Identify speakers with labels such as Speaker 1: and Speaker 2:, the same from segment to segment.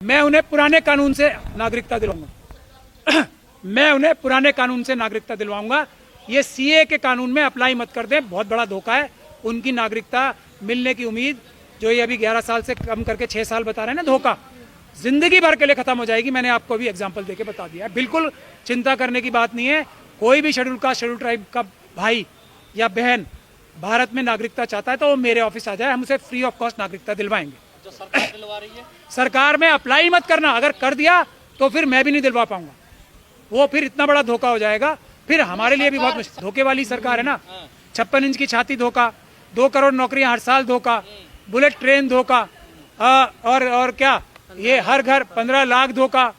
Speaker 1: मैं उन्हें पुराने कानून से नागरिकता दिलवाऊंगा। मैं उन्हें पुराने कानून से नागरिकता दिलवाऊंगा। ये सीए के कानून में अप्लाई मत कर दें, बहुत बड़ा धोखा है। उनकी नागरिकता मिलने की उम्मीद जो ये अभी 11 साल से कम करके 6 साल बता रहे हैं ना, धोखा जिंदगी भर के लिए खत्म हो जाएगी। मैंने आपको अभी एग्जाम्पल देके बता दिया है। बिल्कुल चिंता करने की बात नहीं है। कोई भी शेड्यूल कास्ट शेड्यूल ट्राइब का भाई या बहन भारत में नागरिकता चाहता है तो वो मेरे ऑफिस आ जाए, हम उसे फ्री ऑफ कॉस्ट नागरिकता दिलवाएंगे।
Speaker 2: जो सरकार दिलवा रही है,
Speaker 1: सरकार में अप्लाई मत करना, अगर कर दिया तो फिर मैं भी नहीं दिलवा पाऊंगा। वो फिर इतना बड़ा धोखा हो जाएगा, फिर हमारे लिए भी बहुत धोखे वाली सरकार है ना। 56 इंच की छाती धोखा, 2 करोड़ नौकरियां हर साल धोखा, बुलेट ट्रेन धोखा, और क्या ये हर घर 15 लाख धोखा,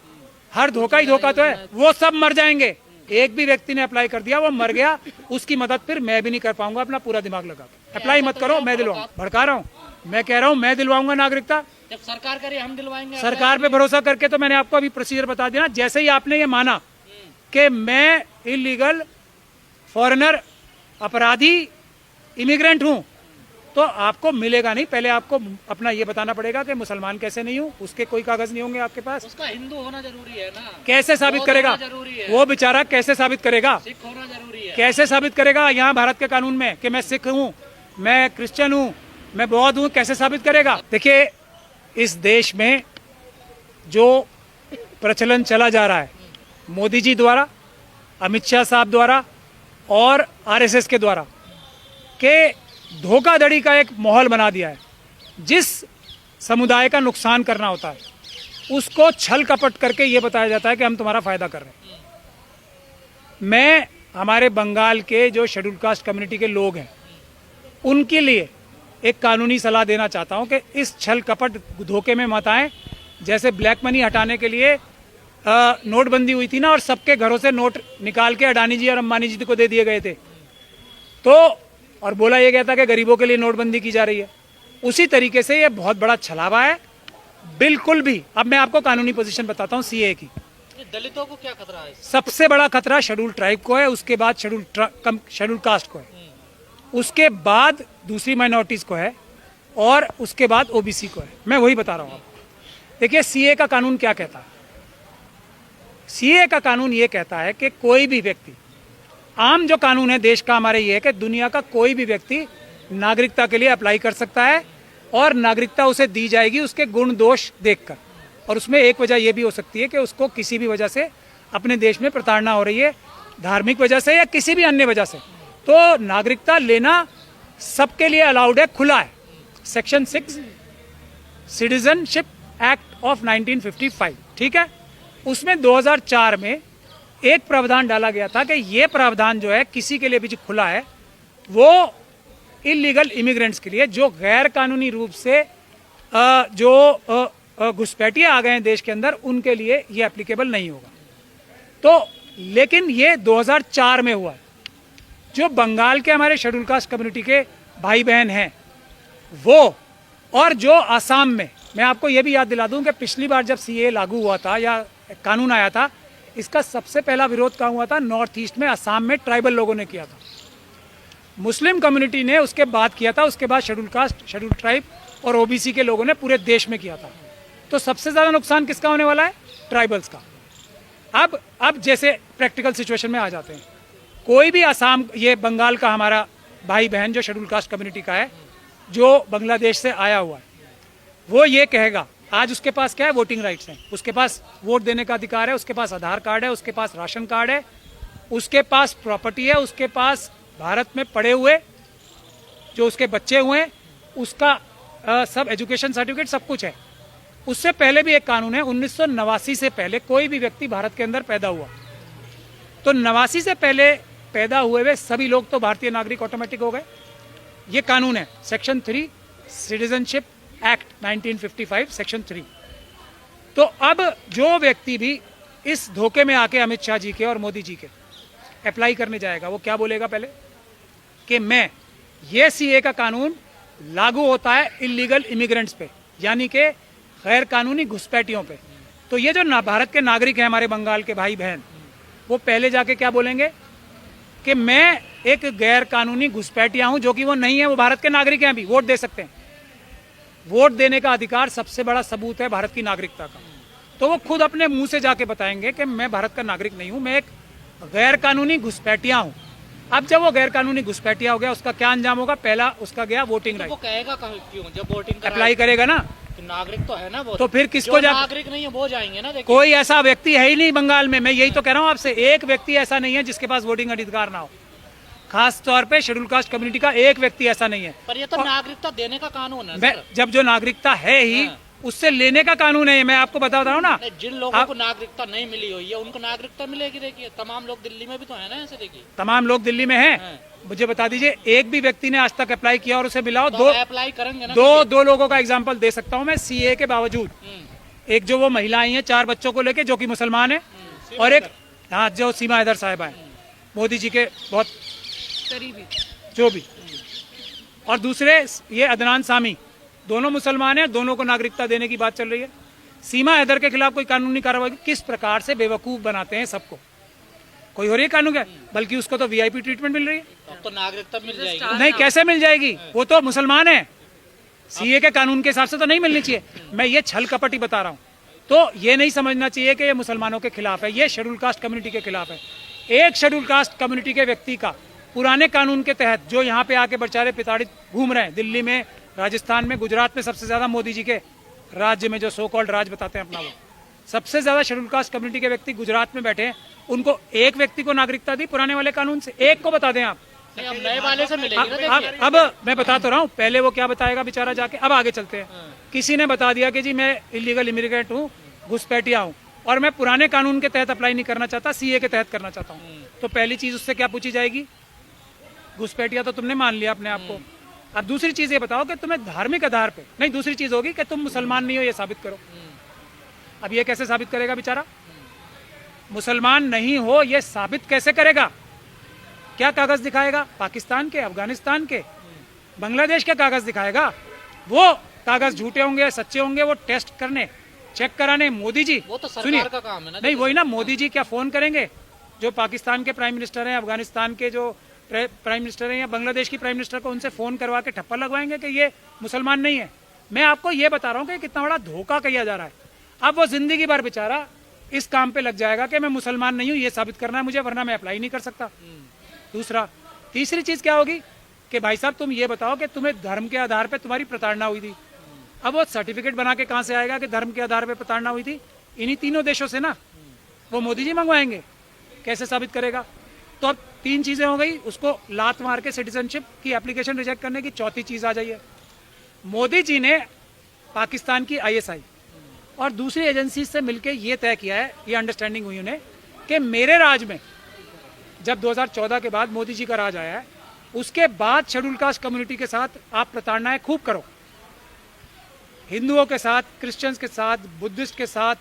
Speaker 1: हर धोखा ही धोखा तो है। वो सब मर जाएंगे। एक भी व्यक्ति ने अप्लाई कर दिया, वो मर गया, उसकी मदद फिर मैं भी नहीं कर पाऊंगा अपना पूरा दिमाग लगा के। अप्लाई मत करो, मैं दिलवाऊंगा। भड़का रहा हूँ, मैं कह रहा हूँ मैं दिलवाऊंगा नागरिकता।
Speaker 2: जब सरकार करे हम दिलवाएंगे।
Speaker 1: सरकार पे भरोसा करके तो मैंने आपको अभी प्रोसीजर बता दिया ना। जैसे ही आपने ये माना कि मैं इलीगल फॉरेनर अपराधी इमिग्रेंट हूं, तो आपको मिलेगा नहीं। पहले आपको अपना ये बताना पड़ेगा कि मुसलमान कैसे नहीं हूं, उसके कोई कागज नहीं होंगे आपके पास।
Speaker 2: उसका हिंदू होना जरूरी है ना।
Speaker 1: कैसे साबित करेगा वो बेचारा? कैसे साबित करेगा?
Speaker 2: सिख होना जरूरी है।
Speaker 1: कैसे साबित करेगा यहाँ भारत के कानून में कि मैं सिख हूँ, मैं क्रिश्चियन हूँ, मैं बौद्ध हूँ? कैसे साबित करेगा? देखिए, इस देश में जो प्रचलन चला जा रहा है मोदी जी द्वारा, अमित शाह साहब द्वारा और आरएसएस के द्वारा, के धोखाधड़ी का एक माहौल बना दिया है। जिस समुदाय का नुकसान करना होता है उसको छल कपट करके ये बताया जाता है कि हम तुम्हारा फायदा कर रहे हैं। मैं हमारे बंगाल के जो शेड्यूल कास्ट कम्युनिटी के लोग हैं उनके लिए एक कानूनी सलाह देना चाहता हूं कि इस छल कपट धोखे में मत आएं। जैसे ब्लैक मनी हटाने के लिए नोटबंदी हुई थी ना, और सबके घरों से नोट निकाल के अडानी जी और अंबानी जी को दे दिए गए थे, तो और बोला यह गया था कि गरीबों के लिए नोटबंदी की जा रही है। उसी तरीके से ये बहुत बड़ा छलावा है। बिल्कुल भी। अब मैं आपको कानूनी पोजीशन बताता हूँ सीए की।
Speaker 2: दलितों को क्या खतरा है?
Speaker 1: सबसे बड़ा खतरा शेड्यूल ट्राइब को है, उसके बाद शेड्यूल कास्ट को है, उसके बाद दूसरी माइनॉरिटीज को है, और उसके बाद ओबीसी को है। मैं वही बता रहा हूँ आपको। देखिए, सीए का कानून क्या कहता है? सीए का कानून ये कहता है कि कोई भी व्यक्ति, आम जो कानून है देश का हमारे ये है कि दुनिया का कोई भी व्यक्ति नागरिकता के लिए अप्लाई कर सकता है और नागरिकता उसे दी जाएगी उसके गुण दोष देखकर। और उसमें एक वजह यह भी हो सकती है कि उसको किसी भी वजह से अपने देश में प्रताड़ना हो रही है, धार्मिक वजह से या किसी भी अन्य वजह से। तो नागरिकता लेना सबके लिए अलाउड है, खुला है। सेक्शन 6 सिटीजनशिप एक्ट ऑफ 1955, ठीक है, उसमें 2004 में एक प्रावधान डाला गया था कि ये प्रावधान जो है किसी के लिए भी जो खुला है, वो इलीगल इमिग्रेंट्स के लिए, जो गैर कानूनी रूप से जो घुसपैठिए आ गए हैं देश के अंदर, उनके लिए ये एप्लीकेबल नहीं होगा। तो लेकिन ये 2004 में हुआ है। जो बंगाल के हमारे शेड्यूल कास्ट कम्युनिटी के भाई बहन हैं वो, और जो आसाम में, मैं आपको ये भी याद दिला दूं कि पिछली बार जब सीए लागू हुआ था या कानून आया था, इसका सबसे पहला विरोध कहाँ हुआ था? नॉर्थ ईस्ट में, आसाम में ट्राइबल लोगों ने किया था। मुस्लिम कम्युनिटी ने उसके बाद किया था, उसके बाद शेड्यूल कास्ट, शेड्यूल ट्राइब और ओबीसी के लोगों ने पूरे देश में किया था। तो सबसे ज़्यादा नुकसान किसका होने वाला है? ट्राइबल्स का। अब जैसे प्रैक्टिकल सिचुएशन में आ जाते हैं। कोई भी आसाम, ये बंगाल का हमारा भाई बहन जो शेड्यूल कास्ट कम्युनिटी का है, जो बांग्लादेश से आया हुआ है, वो ये कहेगा, आज उसके पास क्या है? वोटिंग राइट्स हैं, उसके पास वोट देने का अधिकार है, उसके पास आधार कार्ड है, उसके पास राशन कार्ड है, उसके पास प्रॉपर्टी है, उसके पास भारत में पढ़े हुए जो उसके बच्चे हुए हैं, उसका सब एजुकेशन सर्टिफिकेट सब कुछ है। उससे पहले भी एक कानून है, 1989 से पहले कोई भी व्यक्ति भारत के अंदर पैदा हुआ तो 89 से पहले पैदा हुए वे सभी लोग तो भारतीय नागरिक ऑटोमेटिक हो गए। ये कानून है, सेक्शन 3 सिटीजनशिप एक्ट 1955 सेक्शन 3। तो अब जो व्यक्ति भी इस धोखे में आके अमित शाह जी के और मोदी जी के अप्लाई करने जाएगा, वो क्या बोलेगा पहले? कि मैं, ये सीए का कानून लागू होता है इलीगल इमिग्रेंट्स पे, यानी कि गैर कानूनी घुसपैठियों पे। तो ये जो भारत के नागरिक हैं हमारे बंगाल के भाई बहन, वो पहले जाके क्या बोलेंगे? कि मैं एक गैर कानूनी घुसपैठिया हूं, जो कि वो नहीं है, वो भारत के नागरिक हैं, अभी वोट दे सकते हैं। वोट देने का अधिकार सबसे बड़ा सबूत है भारत की नागरिकता का। तो वो खुद अपने मुंह से जाके बताएंगे कि मैं भारत का नागरिक नहीं हूं, मैं एक गैर कानूनी घुसपैठिया हूं। अब जब वो गैर कानूनी घुसपैठिया हो गया, उसका क्या अंजाम होगा? पहला उसका गया वोटिंग
Speaker 2: तो
Speaker 1: राइट।
Speaker 2: वो कहेगा क्यों जब वोटिंग
Speaker 1: अप्लाई करेगा ना,
Speaker 2: तो नागरिक तो है ना वो,
Speaker 1: तो फिर किसको
Speaker 2: जो
Speaker 1: जा,
Speaker 2: नागरिक नहीं है वो जाएंगे ना। देखिए
Speaker 1: कोई ऐसा व्यक्ति है ही नहीं बंगाल में, मैं यही तो कह रहा हूँ आपसे, एक व्यक्ति ऐसा नहीं है जिसके पास वोटिंग अधिकार ना हो। खास तौर पे शेड्यूल कास्ट कम्युनिटी का एक व्यक्ति ऐसा नहीं है।
Speaker 2: पर ये तो नागरिकता देने का कानून है
Speaker 1: मैं
Speaker 2: सर।
Speaker 1: जब जो नागरिकता है ही उससे लेने का कानून है, मैं आपको बता रहा हूँ ना।
Speaker 2: जिन लोगों को नागरिकता नहीं मिली हुई है उनको नागरिकता मिलेगी। देखिए तमाम लोग दिल्ली में भी तो है ना ऐसे। देखिए
Speaker 1: तमाम लोग दिल्ली में हैं, मुझे बता दीजिए एक भी व्यक्ति ने आज तक अप्लाई किया और उसे मिला हो?
Speaker 2: तो
Speaker 1: दो
Speaker 2: अप्लाई करेंगे ना।
Speaker 1: दो लोगों का एग्जाम्पल दे सकता हूँ मैं सीए के बावजूद। एक जो वो महिला आई है 4 बच्चों को लेके, जो कि मुसलमान है, और एक हाँ जो सीमा हैदर साहिबा है, मोदी जी के बहुत
Speaker 2: करीबी
Speaker 1: जो भी, और दूसरे ये अदनान सामी, दोनों मुसलमान हैं, दोनों को नागरिकता देने की बात चल रही है। सीमा हैदर के खिलाफ कोई कानूनी कार्रवाई? किस प्रकार से बेवकूफ बनाते हैं सबको। कोई हो रही है कानून क्या, बल्कि उसको तो वीआईपी ट्रीटमेंट मिल रही है।
Speaker 2: तो नागरिकता मिल जाएगी।
Speaker 1: नहीं, कैसे मिल जाएगी? वो तो मुसलमान है, सीए के कानून के हिसाब से तो नहीं मिलनी चाहिए। मैं ये छल कपट ही बता रहा हूँ। तो ये नहीं समझना चाहिए कि ये मुसलमानों के खिलाफ है, ये शेड्यूल कास्ट कम्युनिटी के खिलाफ है। एक शेड्यूल कास्ट कम्युनिटी के व्यक्ति का पुराने कानून के तहत जो यहाँ पे आके बेचारे पिताड़ित घूम रहे हैं, दिल्ली में, राजस्थान में, गुजरात में, सबसे ज्यादा मोदी जी के राज्य में जो सो कॉल्ड राज बताते हैं अपना, वो सबसे ज्यादा शेड्यूल कास्ट कम्युनिटी के व्यक्ति गुजरात में बैठे हैं। उनको एक व्यक्ति को नागरिकता दी पुराने वाले कानून से, एक को बता दें आप।
Speaker 2: हम नए वाले से मिलेगी ना।
Speaker 1: अब मैं बता तो रहा हूँ, पहले वो क्या बताएगा बेचारा जाके। अब आगे चलते हैं। किसी ने बता दिया कि जी मैं इलीगल इमिग्रेंट हूँ, घुसपैठिया हूँ, और मैं पुराने कानून के तहत अप्लाई नहीं करना चाहता, सीए के तहत करना चाहता हूँ। तो पहली चीज उससे क्या पूछी जाएगी? घुसपैठिया तो तुमने मान लिया अपने आप को। अब दूसरी चीज ये बताओ कि तुम्हें धार्मिक आधार पे नहीं, दूसरी चीज होगी कि तुम मुसलमान नहीं हो, ये साबित करो। अब ये कैसे साबित करेगा बेचारा? मुसलमान नहीं हो ये साबित कैसे करेगा? क्या कागज दिखाएगा? पाकिस्तान के, अफगानिस्तान के, बांग्लादेश के कागज दिखाएगा? वो कागज झूठे होंगे सच्चे होंगे, वो टेस्ट करने, चेक कराने मोदी जी,
Speaker 2: वो तो सरकार का काम है ना।
Speaker 1: नहीं वही ना, मोदी जी क्या फोन करेंगे? जो पाकिस्तान के प्राइम मिनिस्टर हैं, अफगानिस्तान के जो प्राइम मिनिस्टर हैं, या बांग्लादेश की प्राइम मिनिस्टर को, उनसे फोन करवा के ठप्पा लगवाएंगे कि ये मुसलमान नहीं है? मैं आपको ये बता रहा हूँ कि कितना बड़ा धोखा किया जा रहा है। अब वो जिंदगी भर बेचारा इस काम पे लग जाएगा कि मैं मुसलमान नहीं हूँ, ये साबित करना है मुझे, वरना मैं अप्लाई नहीं कर सकता। दूसरा, तीसरी चीज क्या होगी कि भाई साहब तुम ये बताओ कि तुम्हें धर्म के आधार पे तुम्हारी प्रताड़ना हुई थी। अब वो सर्टिफिकेट बना के कहाँ से आएगा कि धर्म के आधार पे प्रताड़ना हुई थी? इन्हीं तीनों देशों से ना, वो मोदी जी मंगवाएंगे। कैसे साबित करेगा? तो अब 3 चीजें हो गई, उसको लात मार के सिटीजनशिप की एप्लीकेशन रिजेक्ट करने की। चौथी चीज आ जाइए, मोदी जी ने पाकिस्तान की आईएसआई और दूसरी एजेंसी से मिलकर ये तय किया है, ये अंडरस्टैंडिंग हुई उन्हें कि मेरे राज में, जब 2014 के बाद मोदी जी का राज आया है, उसके बाद शेड्यूल कास्ट कम्युनिटी के साथ आप प्रताड़नाएं खूब करो, हिंदुओं के साथ, क्रिश्चियंस के साथ, बुद्धिस्ट के साथ,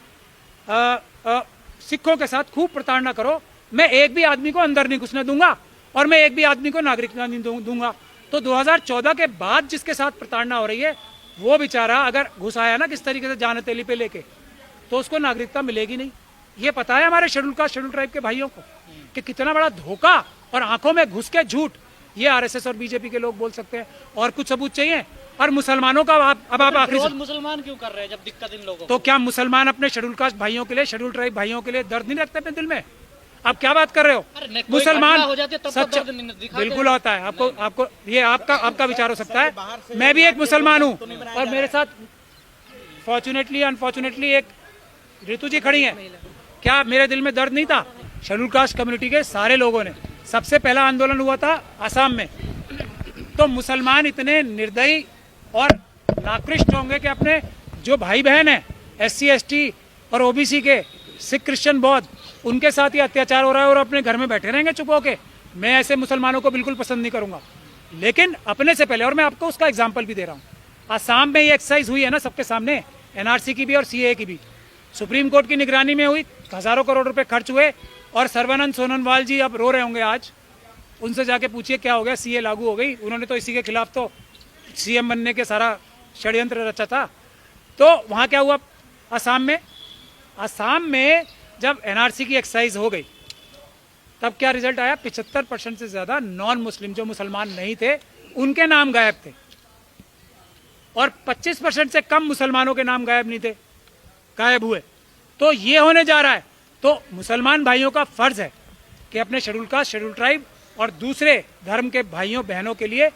Speaker 1: सिखों के साथ खूब प्रताड़ना करो। मैं एक भी आदमी को अंदर नहीं घुसने दूंगा और मैं एक भी आदमी को नागरिकता नहीं दूंगा। तो 2014 के बाद जिसके साथ प्रताड़ना हो रही है, वो बेचारा अगर घुस आया ना किस तरीके से जान तेली पे लेके, तो उसको नागरिकता मिलेगी नहीं। ये पता है हमारे शेड्यूल कास्ट, शेड्यूल ट्राइब के भाइयों को कि कितना बड़ा धोखा और आंखों में घुस के झूठ ये आरएसएस और बीजेपी के लोग बोल सकते हैं। और कुछ सबूत चाहिए? और मुसलमानों का अब आप आखिरी
Speaker 2: मुसलमान क्यों कर रहे हैं जब दिक्कत इन लोगों को?
Speaker 1: तो क्या मुसलमान अपने शेड्यूल कास्ट भाइयों के लिए, शेड्यूल ट्राइब भाइयों के लिए दर्द नहीं रखते अपने दिल में? आप क्या बात कर रहे हो? मुसलमान
Speaker 2: हो जाते तब
Speaker 1: सच
Speaker 2: तो दर्द नहीं दिखाते।
Speaker 1: बिल्कुल होता है। आपको ये आपका विचार हो सकता है। मैं भी एक मुसलमान हूँ और मेरे साथ फॉर्चुनेटली अनफॉर्चुनेटली एक ऋतु जी खड़ी हैं। क्या मेरे दिल में दर्द नहीं था? शेड्यूल कास्ट कम्युनिटी के सारे लोगों ने, सबसे पहला आंदोलन हुआ था आसाम में, तो मुसलमान इतने निर्दयी और नाकृष्ट होंगे कि अपने जो भाई बहन हैं SC ST और OBC के, सिख क्रिश्चियन बौद्ध, उनके साथ ही अत्याचार हो रहा है और अपने घर में बैठे रहेंगे चुप होके। मैं ऐसे मुसलमानों को बिल्कुल पसंद नहीं करूंगा। लेकिन अपने से पहले, और मैं आपको उसका एग्जाम्पल भी दे रहा हूँ, आसाम में ये एक्सरसाइज हुई है ना सबके सामने, NRC की भी और CAA की भी, सुप्रीम कोर्ट की निगरानी में हुई, हजारों करोड़ रुपए खर्च हुए, और सर्बानंद सोनोवाल जी अब रो रहे होंगे आज। उनसे जाके पूछिए क्या हो गया, CA लागू हो गई। उन्होंने तो इसी के खिलाफ तो CM बनने के सारा षड्यंत्र रचा था। तो वहाँ क्या हुआ आसाम में जब NRC की एक्सरसाइज हो गई, तब क्या रिजल्ट आया? 75% से ज्यादा नॉन मुस्लिम, जो मुसलमान नहीं थे, उनके नाम गायब थे, और 25% से कम मुसलमानों के नाम गायब नहीं थे, गायब हुए। तो ये होने जा रहा है। तो मुसलमान भाइयों का फर्ज है कि अपने शेड्यूल कास्ट, शेड्यूल ट्राइब और दूसरे धर्म के भाइयों बहनों के लिए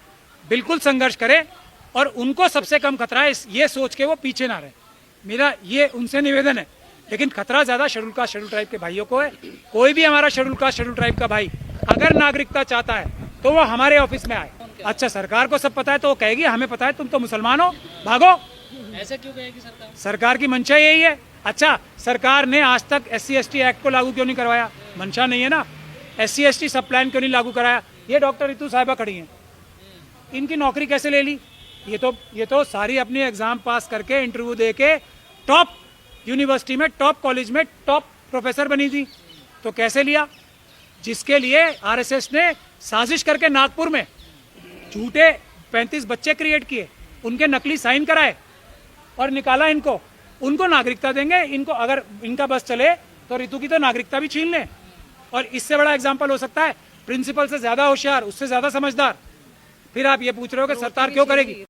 Speaker 1: बिल्कुल संघर्ष करें और उनको सबसे कम खतरा है ये सोच के वो पीछे ना रहे। मेरा ये उनसे निवेदन है। लेकिन खतरा ज्यादा शेड्यूल कास्ट, शेड्यूल ट्राइब के भाइयों को है। कोई भी हमारा शेड्यूल कास्ट, शेड्यूल ट्राइब का भाई अगर नागरिकता चाहता है तो वो हमारे ऑफिस में आए। अच्छा, सरकार को सब पता है तो वो कहेगी हमें पता है, तुम तो मुसलमान हो, भागो।
Speaker 2: ऐसे क्यों कहेगी सरकार?
Speaker 1: सरकार की मंशा यही है। अच्छा, सरकार ने आज तक SC/ST एक्ट को लागू क्यों नहीं करवाया? मंशा नहीं है ना। SC/ST सब प्लान क्यों नहीं लागू कराया? ये डॉक्टर रितु साहिबा खड़ी हैं, इनकी नौकरी कैसे ले ली? ये तो सारी अपनी एग्जाम पास करके, इंटरव्यू दे के टॉप यूनिवर्सिटी में, टॉप कॉलेज में टॉप प्रोफेसर बनी थी। तो कैसे लिया? जिसके लिए RSS ने साजिश करके नागपुर में झूठे 35 बच्चे क्रिएट किए, उनके नकली साइन कराए और निकाला इनको। उनको नागरिकता देंगे। इनको अगर इनका बस चले तो रितु की तो नागरिकता भी छीन लें। और इससे बड़ा एग्जाम्पल हो सकता है, प्रिंसिपल से ज्यादा होशियार, उससे ज्यादा समझदार। फिर आप ये पूछ रहे हो कि सरकार क्यों करेगी?